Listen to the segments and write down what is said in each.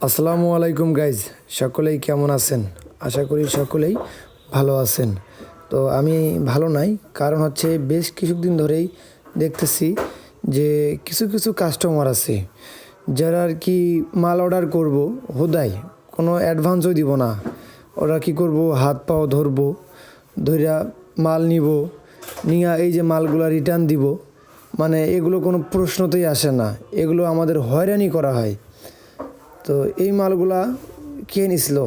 আসসালামু আলাইকুম গাইজ, সকলেই কেমন আছেন? আশা করি সকলেই ভালো আছেন। তো আমি ভালো নাই, কারণ হচ্ছে বেশ কিছুদিন ধরেই দেখতেছি যে কিছু কিছু কাস্টমার আছে যারা আর কি মাল অর্ডার করব হুদাই, কোনো অ্যাডভান্সও দিব না। ওরা কি করব, হাত পাও ধরবো, ধইরা মাল নিব, নিয়ে এই যে মালগুলো রিটার্ন দিব, মানে এগুলো কোনো প্রশ্নতেই আসে না। এগুলো আমাদের হয়রানি করা হয়। তো এই মালগুলা কে নিছিল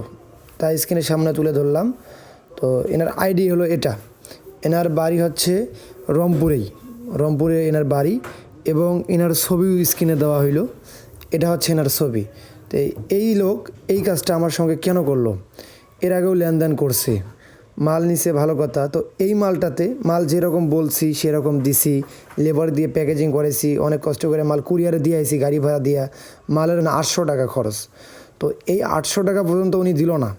তা স্ক্রিনের সামনে তুলে ধরলাম। তো এনার আইডি হলো এটা। এনার বাড়ি হচ্ছে রংপুরে এনার বাড়ি, এবং এনার ছবিও স্ক্রিনে দেওয়া হইল। এটা হচ্ছে এনার ছবি। তো এই লোক এই কাজটা আমার সঙ্গে কেন করলো? এর আগেও লেনদেন করছে, মাল নিছে, ভালো কথা। তো এই মালটাতে মাল যেরকম বলছি সেরকম দিছি, লেবার দিয়ে প্যাকেজিং করেছি, অনেক কষ্ট করে মাল কুরিয়ারে দিয়ে আইছি, গাড়ি ভাড়া দিয়া। মালের না 800 টাকা খরচ। তো এই 800 টাকা পর্যন্ত উনি দিল না।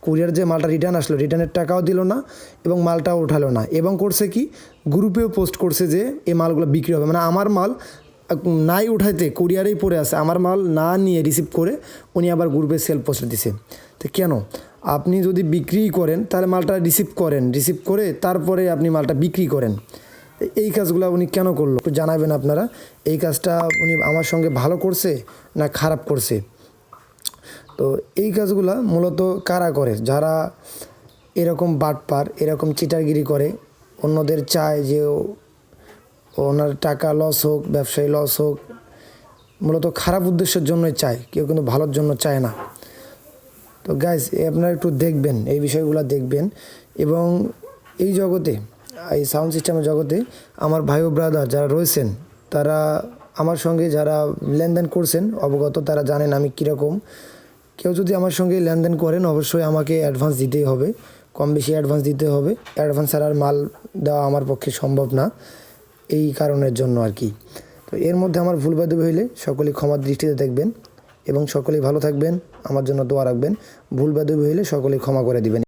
কুরিয়ার যে মালটা রিটার্ন আসলো, রিটার্নের টাকাও দিল না এবং মালটাও উঠালো না। এবং করছে কি, গ্রুপেও পোস্ট করছে যে এই মালগুলো বিক্রি হবে, মানে আমার মাল নাই উঠাইতে কুরিয়ারেই পড়ে আছে, আমার মাল না নিয়ে রিসিভ করে উনি আবার গ্রুপে সেল পোস্ট দিছে। তো কেন? আপনি যদি বিক্রি করেন তাহলে মালটা রিসিভ করেন, রিসিভ করে তারপরে আপনি মালটা বিক্রি করেন। এই কাজগুলো উনি কেন করলো একটু জানাবেন আপনারা। এই কাজটা উনি আমার সঙ্গে ভালো করছে না খারাপ করছে? তো এই কাজগুলা মূলত কারা করে? যারা এরকম বাটপার, এরকম চিটারগিরি করে, অন্যদের চায় যে ওনার টাকা লস হোক, ব্যবসায়ী লস হোক, মূলত খারাপ উদ্দেশ্যের জন্যই চায়, কেউ কিন্তু ভালোর জন্য চায় না। তো গাইজ, আপনারা একটু দেখবেন, এই বিষয়গুলো দেখবেন। এবং এই জগতে, এই সাউন্ড সিস্টেমের জগতে আমার ভাই ও ব্রাদার যারা রয়েছেন, তারা আমার সঙ্গে যারা লেনদেন করছেন অবগত, তারা জানেন আমি কীরকম। কেউ যদি আমার সঙ্গে লেনদেন করেন অবশ্যই আমাকে অ্যাডভান্স দিতেই হবে, কম বেশি অ্যাডভান্স দিতে হবে। অ্যাডভান্স ছাড়া আর মাল দেওয়া আমার পক্ষে সম্ভব না, এই কারণের জন্য আর কি। তো এর মধ্যে আমার ভুল বাদবি হইলে সকলেই ক্ষমার দৃষ্টিতে দেখবেন এবং সকলেই ভালো থাকবেন, আমার জন্য দোয়া রাখবেন। ভুল বাদবি হইলে সকলেই ক্ষমা করে দিবেন।